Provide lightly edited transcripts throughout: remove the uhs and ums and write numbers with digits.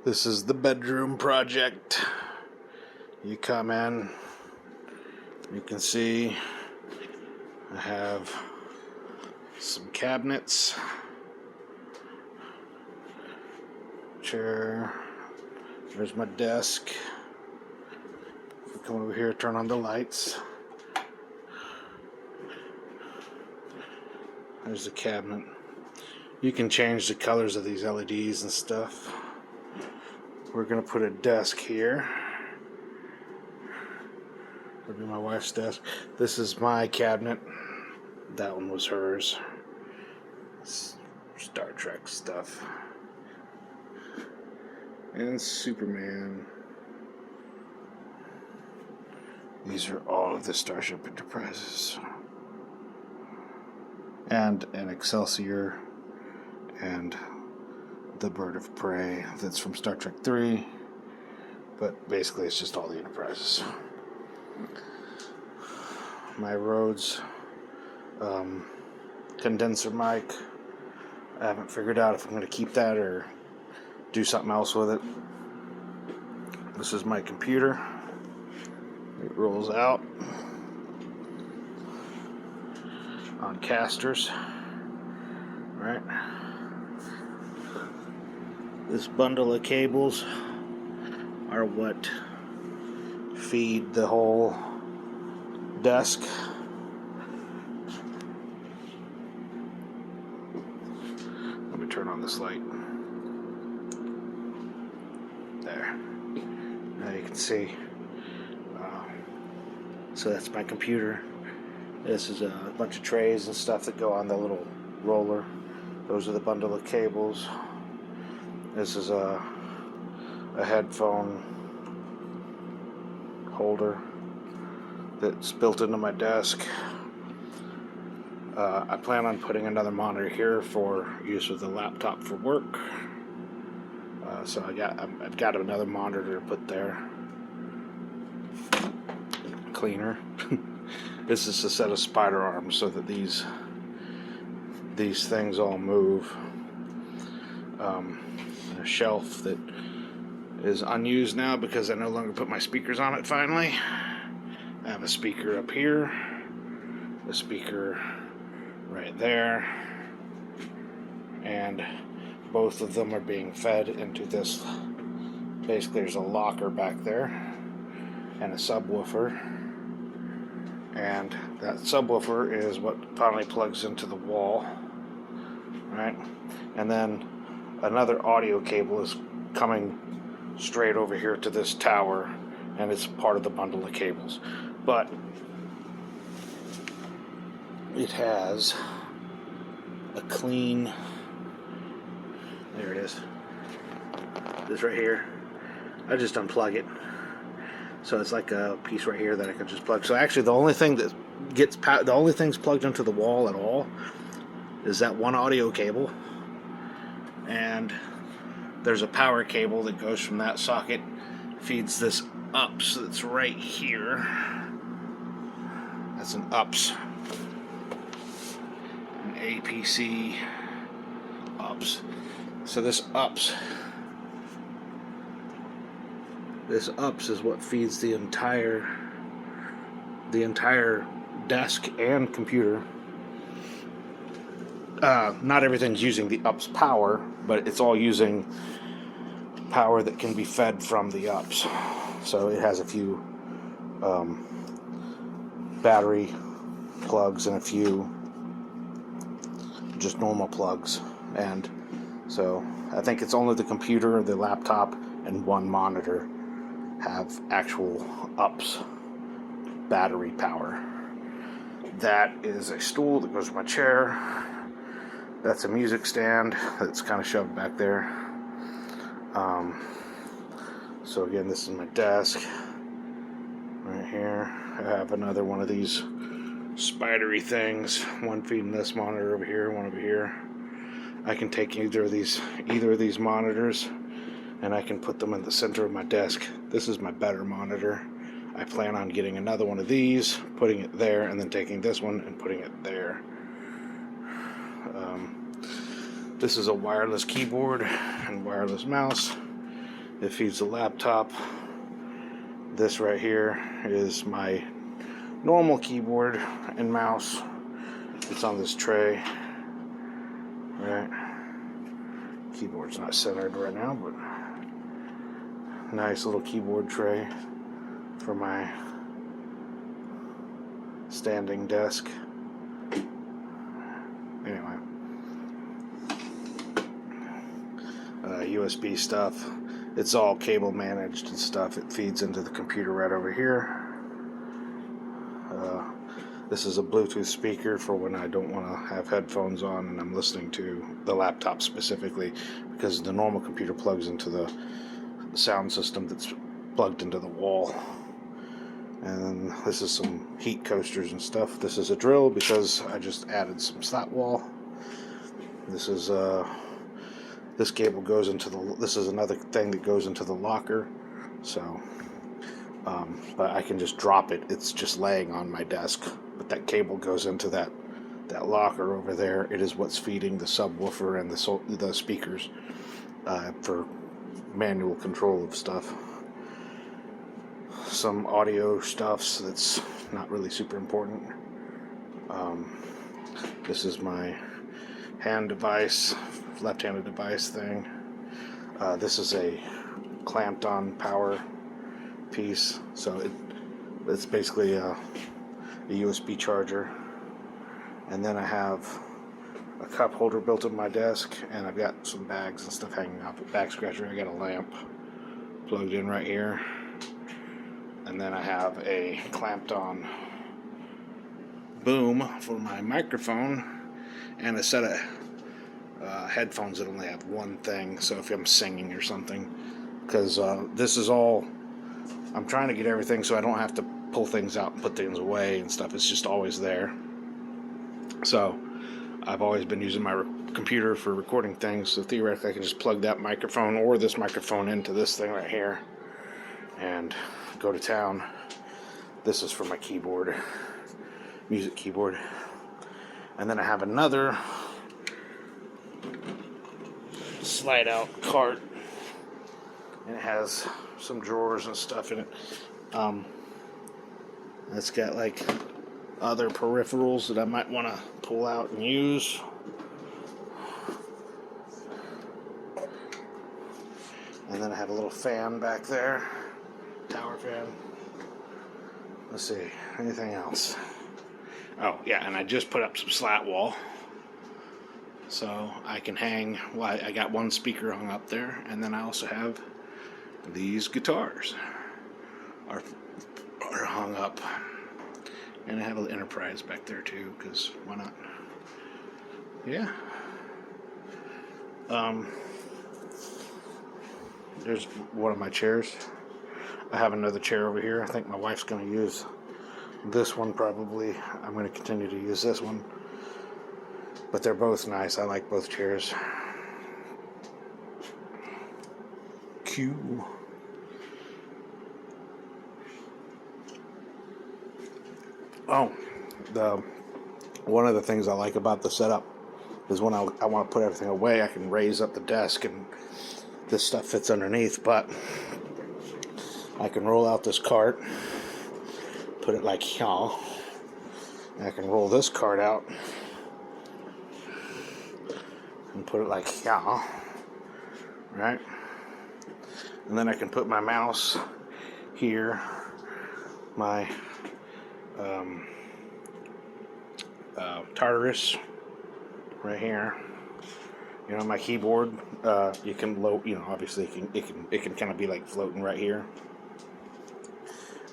This is the bedroom project. You come in, you can see I have some cabinets, chair, there's my desk. If we come over here, turn on the lights. There's the cabinet. You can change the colors of these LEDs and stuff. We're going to put a desk here. That'll be my wife's desk. This is my cabinet. That one was hers. It's Star Trek stuff. And Superman. These are all of the Starship Enterprises. And an Excelsior. And the Bird of Prey that's from Star Trek 3. But basically it's just all the Enterprises. My Rhodes condenser mic. I haven't figured out if I'm going to keep that or do something else with it. This is my computer. It rolls out on casters. Right. This bundle of cables are what feed the whole desk. Let me turn on this light. There. Now you can see. So that's my computer. This is a bunch of trays and stuff that go on the little roller. Those are the bundle of cables. This is a headphone holder that's built into my desk. I plan on putting another monitor here for use with the laptop for work. So I've got another monitor to put there. Cleaner. This is a set of spider arms so that these things all move. A shelf that is unused now because I no longer put my speakers on it finally. I have a speaker up here, a speaker right there, and both of them are being fed into this. Basically there's a locker back there and a subwoofer, and that subwoofer is what finally plugs into the wall, right? And then another audio cable is coming straight over here to this tower, and it's part of the bundle of cables. But it has a clean, there it is, this right here. I just unplug it, so it's like a piece right here that I can just plug. So actually the only thing that the only thing's plugged into the wall at all is that one audio cable, and there's a power cable that goes from that socket, feeds this UPS that's right here. That's an UPS, an APC UPS. So this UPS is what feeds the entire desk and computer. Not everything's using the UPS power, but it's all using power that can be fed from the UPS. So it has a few battery plugs and a few just normal plugs. And so I think it's only the computer, the laptop, and one monitor have actual UPS battery power. That is a stool that goes with my chair. That's a music stand that's kind of shoved back there. So again, this is my desk right here. I have another one of these spidery things, one feeding this monitor over here, one over here. I can take either of these monitors and I can put them in the center of my desk. This is my better monitor. I plan on getting another one of these, putting it there, and then taking this one and putting it there. This is a wireless keyboard and wireless mouse. It feeds the laptop. This right here is my normal keyboard and mouse. It's on this tray. Right. Keyboard's not centered right now, but nice little keyboard tray for my standing desk. Anyway, USB stuff. It's all cable managed and stuff. It feeds into the computer right over here. This is a Bluetooth speaker for when I don't want to have headphones on and I'm listening to the laptop specifically, because the normal computer plugs into the sound system that's plugged into the wall. And this is some heat coasters and stuff. This is a drill because I just added some slat wall. This is this cable goes into the, this is another thing that goes into the locker. So but I can just drop it. It's just laying on my desk, but that cable goes into that locker over there. It is what's feeding the subwoofer and the speakers for manual control of stuff. Some audio stuff that's not really super important. This is my hand device, left-handed device thing. This is a clamped on power piece, so it's basically a USB charger. And then I have a cup holder built in my desk, and I've got some bags and stuff hanging off a back scratcher. I got a lamp plugged in right here, and then I have a clamped on boom for my microphone, and a set of headphones that only have one thing, so if I'm singing or something, because this is all, I'm trying to get everything so I don't have to pull things out and put things away and stuff. It's just always there. So I've always been using my computer for recording things, so theoretically I can just plug that microphone or this microphone into this thing right here and go to town. This is for my keyboard, music keyboard. And then I have another slide out cart, and it has some drawers and stuff in it. It's got like other peripherals that I might want to pull out and use. And then I have a little fan back there, tower fan. Let's see, anything else? Oh yeah, and I just put up some slat wall, so I can hang. Well, I got one speaker hung up there, and then I also have these guitars are hung up, and I have an Enterprise back there too, because why not? Yeah. There's one of my chairs. I have another chair over here. I think my wife's going to use this one probably. I'm going to continue to use this one. But they're both nice. I like both chairs. Q. Oh, one of the things I like about the setup is when I want to put everything away, I can raise up the desk and this stuff fits underneath, but I can roll out this cart, put it like here, and I can roll this cart out and put it like here, right? And then I can put my mouse here, my Tartarus right here. You know, my keyboard. You can load. You know, obviously it can kind of be like floating right here.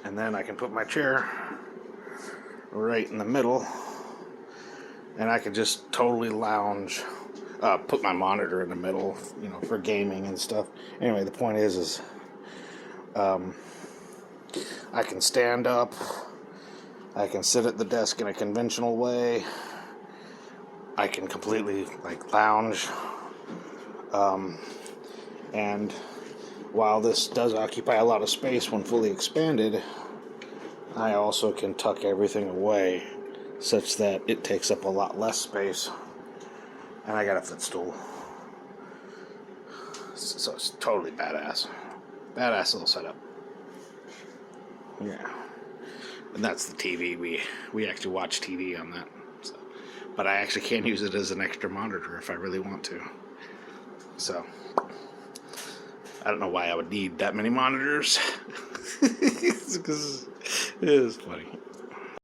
And then I can put my chair right in the middle, and I can just totally lounge. Put my monitor in the middle, you know, for gaming and stuff. Anyway, the point is I can stand up. I can sit at the desk in a conventional way. I can completely like lounge. And while this does occupy a lot of space when fully expanded, I also can tuck everything away such that it takes up a lot less space. And I got a footstool. So it's totally badass. Badass little setup. Yeah. And that's the TV. We actually watch TV on that. So. But I actually can use it as an extra monitor if I really want to. So, I don't know why I would need that many monitors. Because it is funny.